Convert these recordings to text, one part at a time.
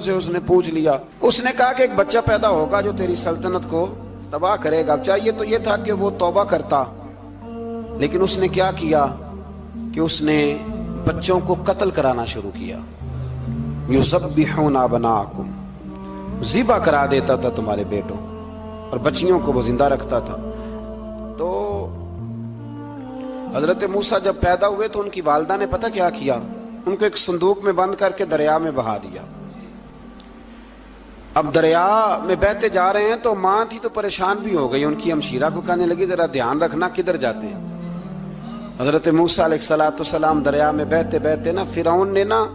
سے اس نے پوچھ لیا. اس نے کہا کہ ایک بچہ پیدا ہوگا جو تیری سلطنت کو تباہ کرے گا. چاہیے تو یہ تھا کہ وہ توبہ کرتا، لیکن اس نے کیا کیا کہ اس نے بچوں کو قتل کرانا شروع کیا. یذبحون ابناءکم، ذبح کرا دیتا تھا تمہارے بیٹوں، اور بچیوں کو وہ زندہ رکھتا تھا. تو حضرت موسیٰ جب پیدا ہوئے تو ان کی والدہ نے پتہ کیا کیا، ان کو ایک صندوق میں بند کر کے دریا میں بہا دیا. اب دریا میں بہتے جا رہے ہیں تو ماں تھی تو پریشان بھی ہو گئی. ان کی ہمشیرہ کو کہنے لگی ذرا دھیان رکھنا کدھر جاتے ہیں. حضرت موسیٰ علیہ السلام دریا میں بہتے بہتے نا، فرعون نے نا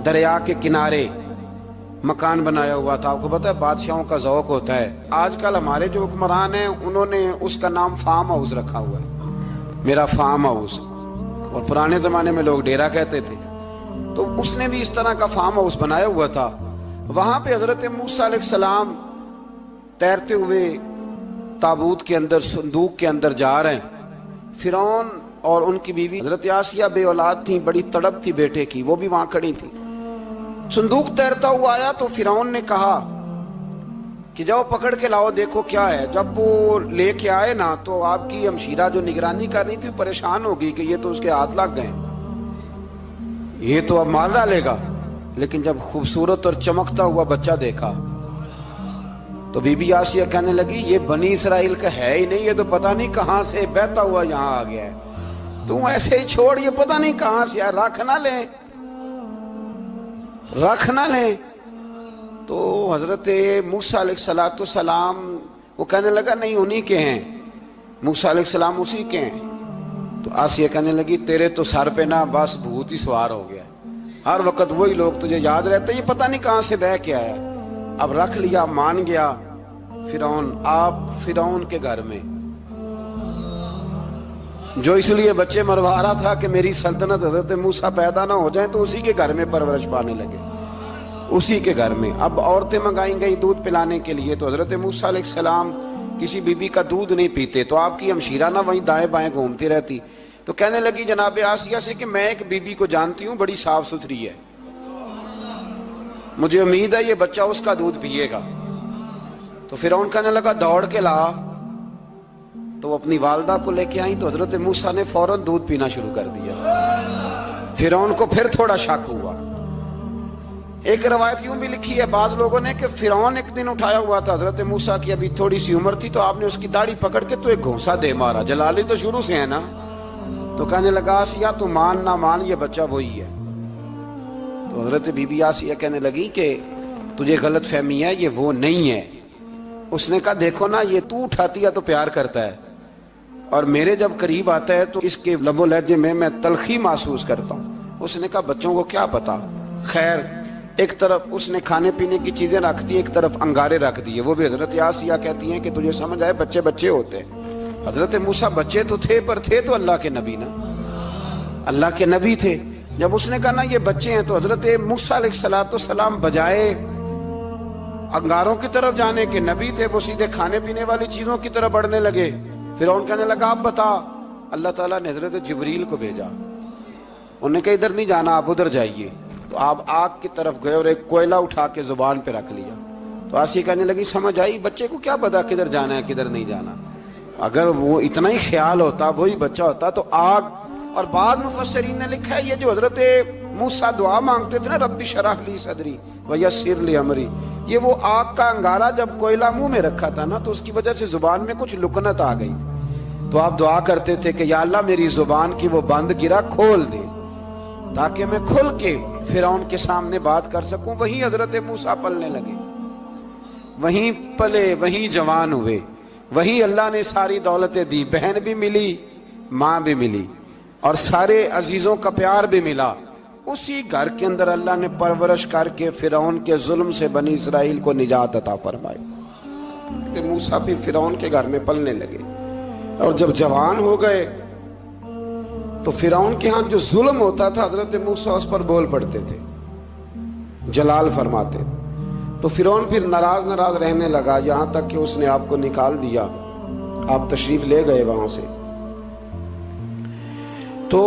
دریا کے کنارے مکان بنایا ہوا تھا. آپ کو پتہ ہے بادشاہوں کا ذوق ہوتا ہے. آج کل ہمارے جو حکمران ہیں انہوں نے اس کا نام فارم ہاؤس رکھا ہوا ہے، میرا فارم ہاؤس. اور پرانے زمانے میں لوگ ڈیرا کہتے تھے. تو اس نے بھی اس طرح کا فارم ہاؤس بنایا ہوا تھا. وہاں پہ حضرت موسیٰ علیہ السلام تیرتے ہوئے تابوت کے اندر، صندوق کے اندر جا رہے ہیں. فرعون اور ان کی بیوی حضرت آسیہ بے اولاد تھیں، بڑی تڑپ تھی بیٹے کی، وہ بھی وہاں کھڑی تھی. صندوق تیرتا ہوا آیا تو فرعون نے کہا کہ جاؤ پکڑ کے لاؤ دیکھو کیا ہے. جب وہ لے کے آئے نا تو آپ کی ہمشیرہ جو نگرانی کر رہی تھی پریشان ہو گئی کہ یہ تو اس کے ہاتھ لگ گئے، یہ تو اب مار ڈالے گا. لیکن جب خوبصورت اور چمکتا ہوا بچہ دیکھا تو بی بی آسیہ کہنے لگی یہ بنی اسرائیل کا ہے ہی نہیں، یہ تو پتہ نہیں کہاں سے بہتا ہوا یہاں آ گیا ہے. تم ایسے ہی چھوڑ، یہ پتہ نہیں کہاں سے، رکھ نہ لیں رکھ نہ لیں. تو حضرت موسیٰ علیہ السلام وہ کہنے لگا نہیں انہی کے ہیں، موسیٰ علیہ السلام اسی کے ہیں. تو آسیہ کہنے لگی تیرے تو سر پہ نا بس بھوت ہی سوار ہو گیا، ہر وقت وہی لوگ تجھے یاد رہتے، یہ پتہ نہیں کہاں سے بہ کے آیا. اب رکھ لیا، مان گیا فرعون. آپ فرعون کے گھر میں جو اس لیے بچے مروا رہا تھا کہ میری سلطنت حضرت موسیٰ پیدا نہ ہو جائیں، تو اسی کے گھر میں پرورش پانے لگے، اسی کے گھر میں. اب عورتیں منگائیں گئی دودھ پلانے کے لیے، تو حضرت موسیٰ علیہ السلام کسی بی بی کا دودھ نہیں پیتے. تو آپ کی ہمشیرہ نہ وہیں دائیں بائیں گھومتی رہتی. تو کہنے لگی جناب آسیہ سے کہ میں ایک بی بی کو جانتی ہوں، بڑی صاف ستھری ہے، مجھے امید ہے یہ بچہ اس کا دودھ پیے گا. تو فرعون کہنے لگا دوڑ کے لا. تو وہ اپنی والدہ کو لے کے آئیں تو حضرت موسیٰ نے فوراً دودھ پینا شروع کر دیا. فرعون کو پھر تھوڑا شک ہوا. ایک روایت یوں بھی لکھی ہے بعض لوگوں نے کہ فرعون ایک دن اٹھایا ہوا تھا حضرت موسیٰ کی، ابھی تھوڑی سی عمر تھی، تو آپ نے اس کی داڑھی پکڑ کے تو ایک گھونسا دے مارا. جلالی تو شروع سے ہے نا. تو کہنے لگا آسیہ تو مان نہ مان یہ بچہ وہی ہے. تو حضرت بی بی آسیہ کہنے لگی کہ تجھے غلط فہمی ہے، یہ وہ نہیں ہے. اس نے کہا دیکھو نا یہ تو اٹھاتی ہے تو پیار کرتا ہے، اور میرے جب قریب آتا ہے تو اس کے لب و لہجے میں تلخی محسوس کرتا ہوں. اس نے کہا بچوں کو کیا پتا. خیر ایک طرف اس نے کھانے پینے کی چیزیں رکھ دی، ایک طرف انگارے رکھ دیے. وہ بھی حضرت آسیہ کہتی ہیں کہ تجھے سمجھ آئے بچے بچے ہوتے ہیں. حضرت موسیٰ بچے تو تھے پر تھے تو اللہ کے نبی نا، اللہ کے نبی تھے. جب اس نے کہا نا یہ بچے ہیں تو حضرت موسیٰ علیہ السلام بجائے انگاروں کی طرف جانے کے، نبی تھے، وہ سیدھے کھانے پینے والی چیزوں کی طرف بڑھنے لگے. فرعون کہنے لگا آپ بتا. اللہ تعالیٰ نے حضرت جبریل کو بھیجا. انہوں نے کہا ادھر نہیں جانا، آپ ادھر جائیے. تو آپ آگ کی طرف گئے اور ایک کوئلہ اٹھا کے زبان پہ رکھ لیا. تو آسیہ کہنے لگی سمجھ آئی، بچے کو کیا پتا کدھر جانا ہے کدھر نہیں جانا. اگر وہ اتنا ہی خیال ہوتا، وہی بچہ ہوتا تو آگ. اور بعض مفسرین نے لکھا ہے یہ جو حضرت موسیٰ دعا مانگتے تھے نا رب اشرح لی صدری ویسر لی امری، یہ وہ آگ کا انگارہ جب کوئلہ منہ میں رکھا تھا نا تو اس کی وجہ سے زبان میں کچھ لکنت آ گئی. تو آپ دعا کرتے تھے کہ یا اللہ میری زبان کی وہ بند گرا کھول دے تاکہ میں کھل کے فرعون کے سامنے بات کر سکوں. وہیں حضرت موسیٰ پلنے لگے، وہیں پلے، وہیں جوان ہوئے، وہیں اللہ نے ساری دولتیں دی. بہن بھی ملی، ماں بھی ملی، اور سارے عزیزوں کا پیار بھی ملا. اسی گھر کے اندر اللہ نے پرورش کر کے فرعون کے ظلم سے بنی اسرائیل کو نجات عطا فرمائی. کہ موسیٰ پھر فرعون کے گھر میں پلنے لگے، اور جب جوان ہو گئے تو فرعون کے ہاں جو ظلم ہوتا تھا حضرت موسیٰ اس پر بول پڑتے تھے، جلال فرماتے. تو فرعون پھر ناراض رہنے لگا، یہاں تک کہ اس نے آپ کو نکال دیا. آپ تشریف لے گئے وہاں سے. تو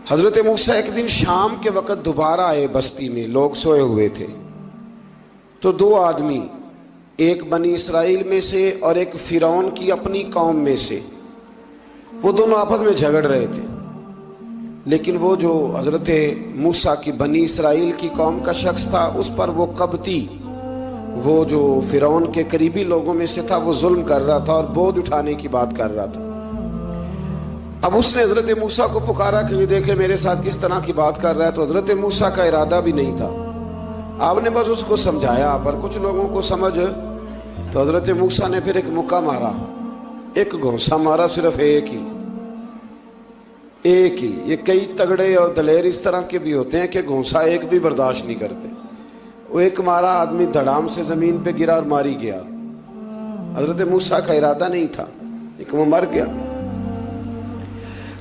حضرت موسیٰ ایک دن شام کے وقت دوبارہ آئے بستی میں، لوگ سوئے ہوئے تھے، تو دو آدمی، ایک بنی اسرائیل میں سے اور ایک فرعون کی اپنی قوم میں سے، وہ دونوں آپس میں جھگڑ رہے تھے۔ لیکن وہ جو حضرت موسیٰ کی بنی اسرائیل کی قوم کا شخص تھا، اس پر وہ قبطی، وہ جو فرعون کے قریبی لوگوں میں سے تھا، وہ ظلم کر رہا تھا اور بوجھ اٹھانے کی بات کر رہا تھا۔ اب اس نے حضرت موسیٰ کو پکارا کہ یہ دیکھے میرے ساتھ کس طرح کی بات کر رہا ہے، تو حضرت موسیٰ کا ارادہ بھی نہیں تھا، آپ نے بس اس کو سمجھایا، پر کچھ لوگوں کو سمجھ، تو حضرت موسیٰ نے پھر ایک مکہ مارا، ایک گھونسا مارا، صرف ایک ہی۔ یہ کئی تگڑے اور دلیر اس طرح کے بھی ہوتے ہیں کہ گھونسا ایک بھی برداشت نہیں کرتے، وہ ایک مارا، آدمی دھڑام سے زمین پہ گرا اور ماری گیا۔ حضرت موسیٰ کا ارادہ نہیں تھا لیکن وہ مر گیا۔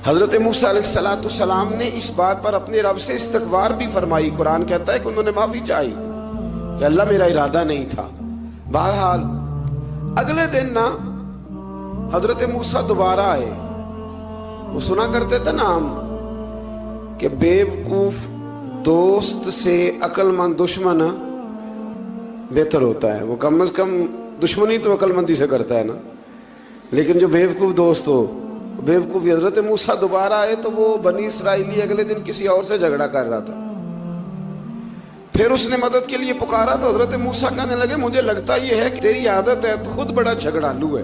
حضرت موسیٰ علیہ السلام نے اس بات پر اپنے رب سے استغفار بھی فرمائی۔ قرآن کہتا ہے کہ انہوں نے معافی چاہی کہ اللہ میرا ارادہ نہیں تھا۔ بہرحال اگلے دن نا حضرت موسیٰ دوبارہ آئے۔ وہ سنا کرتے تھے نا ہم کہ بیوقوف دوست سے عقل مند دشمن بہتر ہوتا ہے۔ وہ کم از کم دشمنی تو عقل مندی سے کرتا ہے نا، لیکن جو بیوقوف دوست ہو بیوقوفی۔ حضرت موسیٰ دوبارہ آئے تو وہ بنی اسرائیلی اگلے دن کسی اور سے جھگڑا کر رہا تھا، پھر اس نے مدد کے لیے پکارا تو حضرت موسیٰ کہنے لگے مجھے لگتا یہ ہے کہ تیری عادت ہے، تو خود بڑا جھگڑالو ہے،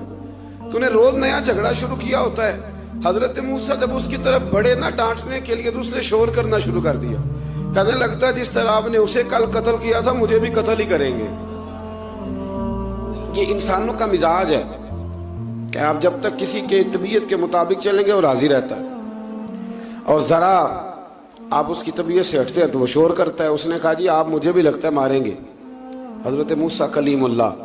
تو نے روز نیا جھگڑا شروع کیا ہوتا ہے۔ حضرت موسیٰ جب اس کی طرف بڑھے نہ ڈانٹنے کے لیے تو اس نے شور کرنا شروع کر دیا، کہنے لگتا ہے جس طرح آپ نے اسے کل قتل کیا تھا مجھے بھی قتل ہی کریں گے۔ یہ انسانوں کا مزاج ہے کہ آپ جب تک کسی کے طبیعت کے مطابق چلیں گے وہ راضی رہتا ہے، اور ذرا آپ اس کی طبیعت سے ہٹتے ہیں تو وہ شور کرتا ہے۔ اس نے کہا جی آپ مجھے بھی لگتا ہے ماریں گے۔ حضرت موسیٰ کلیم اللہ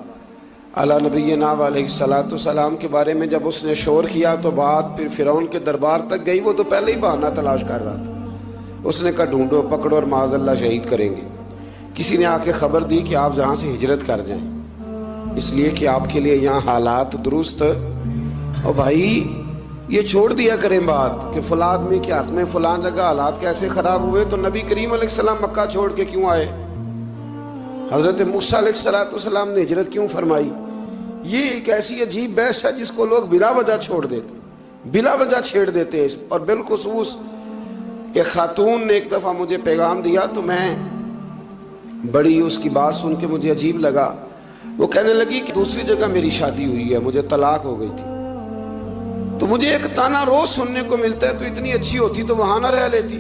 علی نبینا علیہ السلام کے بارے میں جب اس نے شور کیا تو بات پھر فرعون کے دربار تک گئی۔ وہ تو پہلے ہی بہانہ تلاش کر رہا تھا، اس نے کہا ڈھونڈو پکڑو اور معاذ اللہ شہید کریں گے۔ کسی نے آ کے خبر دی کہ آپ جہاں سے ہجرت کر جائیں، اس لیے کہ آپ کے لیے یہاں حالات درست، اور بھائی یہ چھوڑ دیا کریں بات کہ فلاں آدمی کے حق میں فلاں جگہ حالات کیسے خراب ہوئے، تو نبی کریم علیہ السلام مکہ چھوڑ کے کیوں آئے؟ حضرت موسیٰ علیہ السلام نے ہجرت کیوں فرمائی؟ یہ ایک ایسی عجیب بحث ہے جس کو لوگ بلا وجہ چھوڑ دیتے، بلا وجہ چھیڑ دیتے ہیں۔ اور بالخصوص ایک خاتون نے ایک دفعہ مجھے پیغام دیا تو میں بڑی اس کی بات سن کے مجھے عجیب لگا۔ وہ کہنے لگی کہ دوسری جگہ میری شادی ہوئی ہے، مجھے طلاق ہو گئی تھی، تو مجھے ایک تانا روز سننے کو ملتا ہے تو اتنی اچھی ہوتی تو وہاں نہ رہ لیتی۔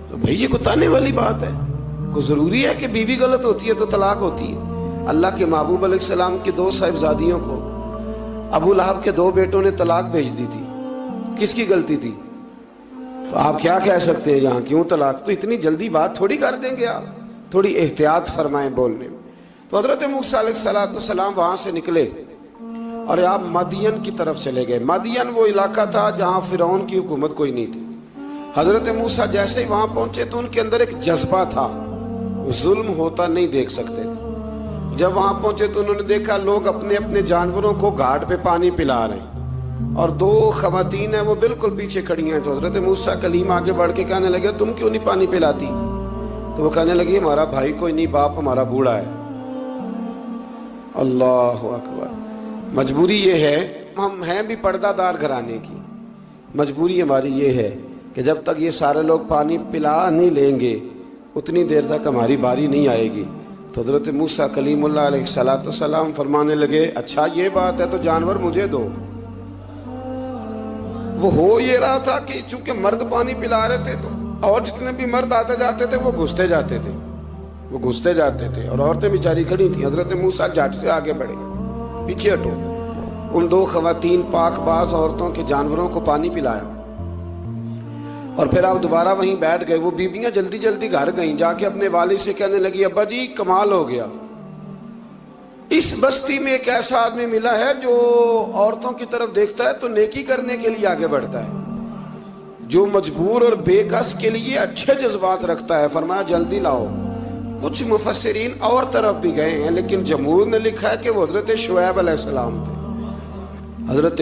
تو بھئی یہ کوئی تانے والی بات ہے؟ کوئی ضروری ہے کہ بیوی غلط ہوتی ہے تو طلاق ہوتی ہے؟ اللہ کے محبوب علیہ السلام کی دو صاحبزادیوں کو ابو لہب کے دو بیٹوں نے طلاق بھیج دی تھی، کس کی غلطی تھی؟ تو آپ کیا کہہ سکتے ہیں یہاں کیوں طلاق؟ تو اتنی جلدی بات تھوڑی کر دیں گے آپ، تھوڑی احتیاط فرمائیں بولنے میں۔ تو حضرت موسیٰ علیہ السلام وہاں سے نکلے اور آپ مدین کی طرف چلے گئے۔ مدین وہ علاقہ تھا جہاں فرعون کی حکومت کوئی نہیں تھی۔ حضرت موسیٰ جیسے ہی وہاں پہنچے تو ان کے اندر ایک جذبہ تھا، ظلم ہوتا نہیں دیکھ سکتے تھے۔ جب وہاں پہنچے تو انہوں نے دیکھا لوگ اپنے اپنے جانوروں کو گھاٹ پہ پانی پلا رہے ہیں، اور دو خواتین ہیں وہ بالکل پیچھے کھڑی ہیں۔ تو حضرت موسیٰ کلیم آگے بڑھ کے کہنے لگے تم کیوں نہیں پانی پلاتی؟ تو وہ کہنے لگی ہمارا بھائی کوئی نہیں، باپ ہمارا بوڑھا ہے۔ اللہ اکبر۔ مجبوری یہ ہے، ہم ہیں بھی پردہ دار گھرانے کی، مجبوری ہماری یہ ہے کہ جب تک یہ سارے لوگ پانی پلا نہیں لیں گے اتنی دیر تک ہماری باری نہیں آئے گی۔ تو حضرت موسیٰ کلیم اللہ علیہ السلام فرمانے لگے اچھا یہ بات ہے تو جانور مجھے دو۔ وہ ہو یہ رہا تھا کہ چونکہ مرد پانی پلا رہے تھے تو اور جتنے بھی مرد آتے جاتے تھے وہ گھستے جاتے تھے، اور عورتیں بیچاری کھڑی تھیں۔ حضرت موسیٰ جھٹ سے آگے بڑھے، پیچھے ہٹو۔ ان دو خواتین پاک باز عورتوں کے جانوروں کو پانی پلایا، اور پھر آپ دوبارہ وہیں بیٹھ گئے۔ وہ بیویاں جلدی جلدی گھر گئیں، جا کے اپنے والد سے کہنے لگی ابا جی کمال ہو گیا، اس بستی میں ایک ایسا آدمی ملا ہے جو عورتوں کی طرف دیکھتا ہے تو نیکی کرنے کے لیے آگے بڑھتا ہے، جو مجبور اور بے کس کے لیے اچھے جذبات رکھتا ہے۔ فرمایا جلدی لاؤ۔ کچھ مفسرین اور طرف بھی گئے ہیں لیکن جمہور نے لکھا ہے کہ وہ حضرت شعیب علیہ السلام تھے۔ حضرت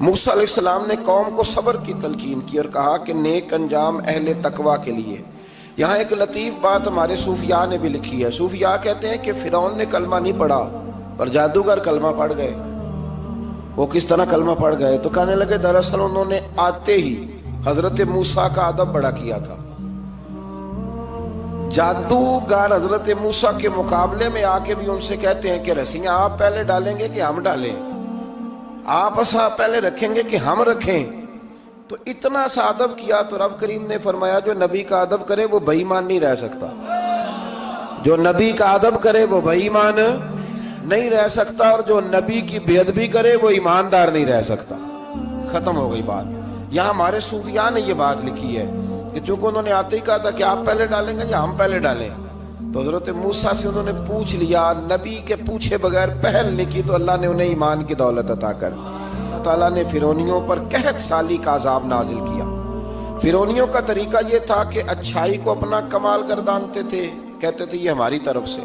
موسیٰ علیہ السلام نے قوم کو صبر کی تلقین کی اور کہا کہ نیک انجام اہل تقوی کے لیے. یہاں ایک لطیف بات ہمارے صوفیاء نے بھی لکھی ہے. صوفیاء کہتے ہیں کہ فرعون نے کلمہ نہیں پڑھا پر جادوگر کلمہ پڑھ گئے. وہ کس طرح کلمہ پڑھ گئے؟ تو کہنے لگے دراصل انہوں نے آتے ہی حضرت موسیٰ کا ادب بڑا کیا تھا. جادوگر حضرت موسیٰ کے مقابلے میں آ کے بھی ان سے کہتے ہیں کہ رسیاں آپ پہلے ڈالیں گے کہ ہم ڈالیں؟ آپ اصحاب پہلے رکھیں گے کہ ہم رکھیں؟ تو اتنا سا ادب کیا تو رب کریم نے فرمایا جو نبی کا ادب کرے وہ بے ایمان نہیں رہ سکتا. جو نبی کا ادب کرے وہ بے ایمان نہیں رہ سکتا، اور جو نبی کی بے ادبی کرے وہ ایماندار نہیں رہ سکتا. ختم ہو گئی بات. یہاں ہمارے صوفیاء نے یہ بات لکھی ہے کہ چونکہ انہوں نے آتے ہی کہا تھا کہ آپ پہلے ڈالیں گے یا ہم پہلے ڈالیں، تو حضرت موسیٰ سے انہوں نے پوچھ لیا. نبی کے پوچھے بغیر پہل نہیں کی تو اللہ نے انہیں ایمان کی دولت عطا کر. اللہ تعالیٰ نے فرعونیوں پر قحط سالی کا عذاب نازل کیا. فرعونیوں کا طریقہ یہ تھا کہ اچھائی کو اپنا کمال گردانتے تھے، کہتے تھے یہ ہماری طرف سے،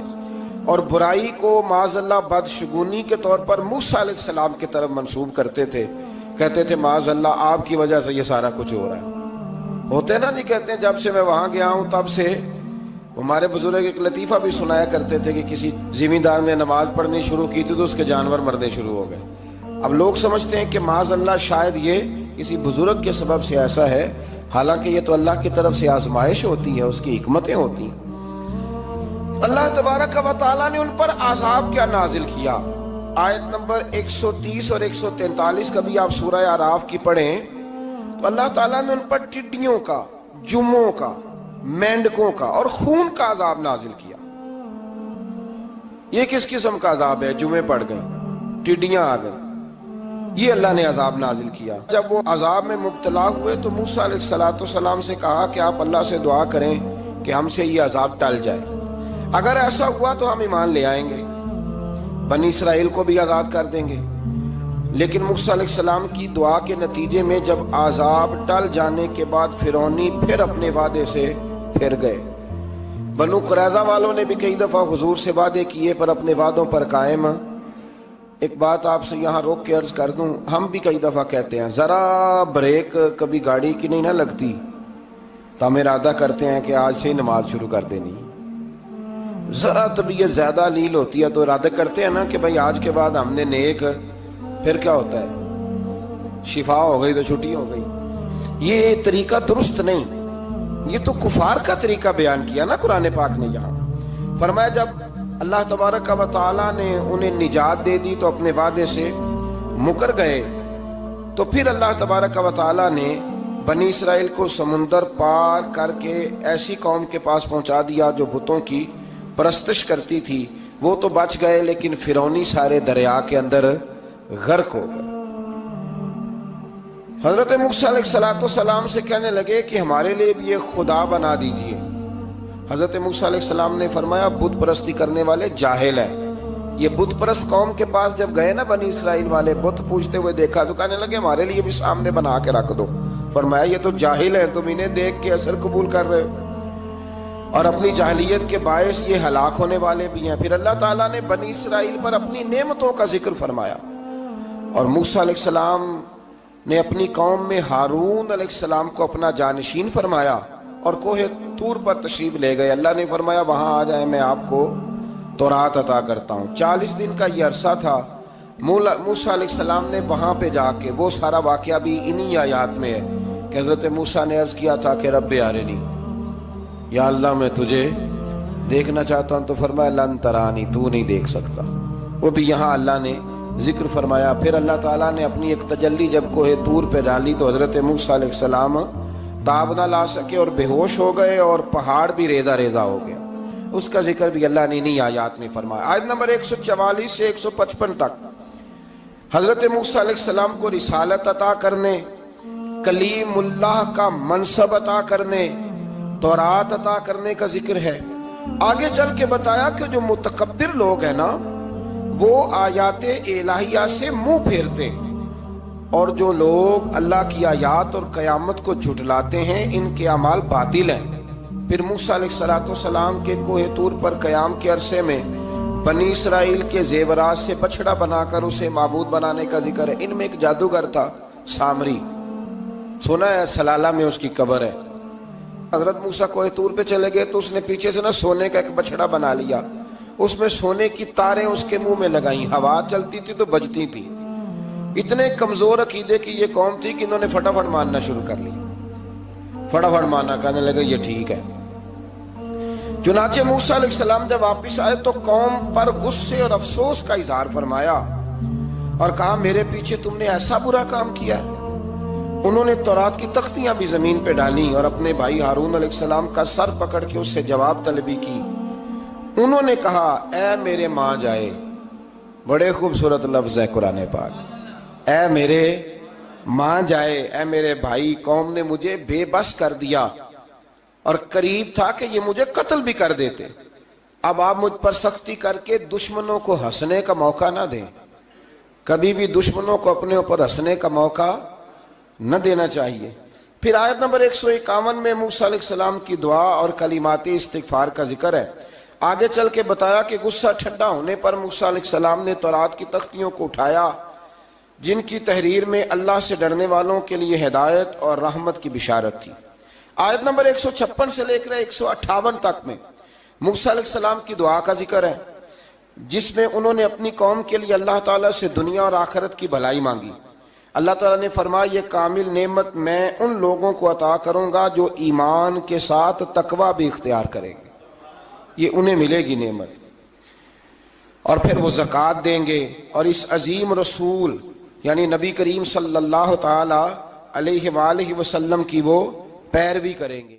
اور برائی کو معاذ اللہ بدشگونی کے طور پر موسیٰ علیہ السلام کی طرف منسوب کرتے تھے. کہتے تھے معاذ اللہ آپ کی وجہ سے یہ سارا کچھ ہو رہا ہے. ہوتے نا نہیں کہتے ہیں جب سے میں وہاں گیا ہوں تب سے. ہمارے بزرگ ایک لطیفہ بھی سنایا کرتے تھے کہ کسی زمیندار نے نماز پڑھنی شروع کی تھی تو اس کے جانور مرنے شروع ہو گئے. اب لوگ سمجھتے ہیں کہ معاذ اللہ شاید یہ کسی بزرگ کے سبب سے ایسا ہے، حالانکہ یہ تو اللہ کی طرف سے آزمائش ہوتی ہے، اس کی حکمتیں ہوتی ہیں. اللہ تبارک و تعالیٰ نے ان پر عذاب کیا نازل کیا. آیت نمبر 130 اور 143 کبھی آپ سورہ اعراف کی پڑھیں تو اللہ تعالیٰ نے ان پر ٹڈیوں کا، جموں کا، مینڈکوں کا اور خون کا عذاب نازل کیا. یہ کس قسم کا عذاب ہے؟ جمعے پڑ گئے، ٹڈیاں آ گئیں، یہ اللہ نے عذاب نازل کیا. جب وہ عذاب میں مبتلا ہوئے تو موسیٰ علیہ السلام سے کہا کہ آپ اللہ سے دعا کریں کہ ہم سے یہ عذاب ٹل جائے. اگر ایسا ہوا تو ہم ایمان لے آئیں گے، بنی اسرائیل کو بھی آزاد کر دیں گے. لیکن موسیٰ علیہ السلام کی دعا کے نتیجے میں جب عذاب ٹل جانے کے بعد فرعونی پھر اپنے وعدے سے پھر گئے. بنو قریظہ والوں نے بھی کئی دفعہ حضور سے وعدے کیے پر اپنے وعدوں پر قائم. ایک بات آپ سے یہاں روک کے عرض کر دوں، ہم بھی کئی دفعہ کہتے ہیں ذرا بریک کبھی گاڑی کی نہیں نہ لگتی تو ہم ارادہ کرتے ہیں کہ آج سے ہی نماز شروع کر دینی. ذرا طبیعت زیادہ لیل ہوتی ہے تو ارادہ کرتے ہیں نا کہ بھائی آج کے بعد ہم نے نیک، پھر کیا ہوتا ہے شفا ہو گئی تو چھٹی ہو گئی. یہ طریقہ درست نہیں. یہ تو کفار کا طریقہ بیان کیا نا قرآن پاک نے. یہاں فرمایا جب اللہ تبارک و تعالیٰ نے انہیں نجات دے دی تو اپنے وعدے سے مکر گئے. تو پھر اللہ تبارک و تعالیٰ نے بنی اسرائیل کو سمندر پار کر کے ایسی قوم کے پاس پہنچا دیا جو بتوں کی پرستش کرتی تھی. وہ تو بچ گئے لیکن فرعونی سارے دریا کے اندر غرق ہو گئے. حضرت موسیٰ علیہ السلام سے کہنے لگے کہ ہمارے لیے بھی یہ خدا بنا دیجئے. حضرت موسیٰ علیہ السلام نے فرمایا بت پرستی کرنے والے جاہل ہیں. یہ بت پرست قوم کے پاس جب گئے نا بنی اسرائیل والے، بت پوجتے ہوئے دیکھا تو کہنے لگے ہمارے لیے بھی سامنے بنا کے رکھ دو. فرمایا یہ تو جاہل ہیں، تم انہیں دیکھ کے اثر قبول کر رہے ہو اور اپنی جاہلیت کے باعث یہ ہلاک ہونے والے بھی ہیں. پھر اللہ تعالیٰ نے بنی اسرائیل پر اپنی نعمتوں کا ذکر فرمایا اور موسیٰ علیہ السلام نے اپنی قوم میں ہارون علیہ السلام کو اپنا جانشین فرمایا اور کوہ طور پر تشریف لے گئے. اللہ نے فرمایا وہاں آ جائیں، میں آپ کو تورات عطا کرتا ہوں. 40 دن کا یہ عرصہ تھا. موسیٰ علیہ السلام نے وہاں پہ جا کے، وہ سارا واقعہ بھی انہی آیات میں ہے کہ حضرت موسیٰ نے عرض کیا تھا کہ رب ارنی، یا اللہ میں تجھے دیکھنا چاہتا ہوں. تو فرمایا لن ترانی، تو نہیں دیکھ سکتا. وہ بھی یہاں اللہ نے ذکر فرمایا. پھر اللہ تعالیٰ نے اپنی ایک تجلی جب کوہ طور پہ ڈالی تو حضرت موسیٰ علیہ السلام تاب نہ لا سکے اور بے ہوش ہو گئے اور پہاڑ بھی ریزہ ریزہ ہو گیا. اس کا ذکر بھی اللہ نے انہی آیات میں فرمایا. آیت نمبر 144 سے 155 تک حضرت موسیٰ علیہ السلام کو رسالت عطا کرنے، کلیم اللہ کا منصب عطا کرنے، تورات عطا کرنے کا ذکر ہے. آگے چل کے بتایا کہ جو متکبر لوگ ہیں نا وہ آیات الہیہ سے منہ پھیرتے، اور جو لوگ اللہ کی آیات اور قیامت کو جھٹلاتے ہیں ان کے اعمال باطل ہیں. پھر موسیٰ علیہ السلام کے کوہ طور پر قیام کے عرصے میں بنی اسرائیل کے زیورات سے بچڑا بنا کر اسے معبود بنانے کا ذکر ہے۔ ان میں ایک جادوگر تھا سامری، سنا ہے سلالہ میں اس کی قبر ہے۔ حضرت موسیٰ کوہ طور پہ چلے گئے تو اس نے پیچھے سے سونے کا ایک بچڑا بنا لیا، اس میں سونے کی تاریں اس کے منہ میں لگائیں، ہوا چلتی تھی تو بجتی تھی۔ اتنے کمزور عقیدے کی یہ قوم تھی کہ انہوں نے فٹافٹ ماننا شروع کر لی، فٹافٹ ماننا، کہنے لگے یہ ٹھیک ہے۔ چنانچہ موسیٰ علیہ السلام جب واپس آئے تو قوم پر غصے اور افسوس کا اظہار فرمایا اور کہا میرے پیچھے تم نے ایسا برا کام کیا ہے۔ انہوں نے تورات کی تختیاں بھی زمین پہ ڈالیں اور اپنے بھائی ہارون علیہ السلام کا سر پکڑ کے اس سے جواب طلبی کی۔ انہوں نے کہا اے میرے ماں جائے، بڑے خوبصورت لفظ ہے قرآن پاک، اے میرے ماں جائے، اے میرے بھائی، قوم نے مجھے بے بس کر دیا اور قریب تھا کہ یہ مجھے قتل بھی کر دیتے۔ اب آپ مجھ پر سختی کر کے دشمنوں کو ہنسنے کا موقع نہ دیں، کبھی بھی دشمنوں کو اپنے اوپر ہنسنے کا موقع نہ دینا چاہیے۔ پھر آیت نمبر 151 میں موسیٰ علیہ السلام کی دعا اور کلمات استغفار کا ذکر ہے۔ آگے چل کے بتایا کہ غصہ ٹھنڈا ہونے پر موسیٰ علیہ السلام نے تورات کی تختیوں کو اٹھایا جن کی تحریر میں اللہ سے ڈرنے والوں کے لیے ہدایت اور رحمت کی بشارت تھی۔ آیت نمبر 156 سے لے کر 158 تک میں موسیٰ علیہ السلام کی دعا کا ذکر ہے، جس میں انہوں نے اپنی قوم کے لیے اللہ تعالیٰ سے دنیا اور آخرت کی بھلائی مانگی۔ اللہ تعالیٰ نے فرمایا یہ کامل نعمت میں ان لوگوں کو عطا کروں گا جو ایمان کے ساتھ تقوی بھی اختیار کریں گے، یہ انہیں ملے گی نعمت، اور پھر وہ زکوٰۃ دیں گے اور اس عظیم رسول یعنی نبی کریم صلی اللہ تعالی علیہ وآلہ وسلم کی وہ پیروی کریں گے۔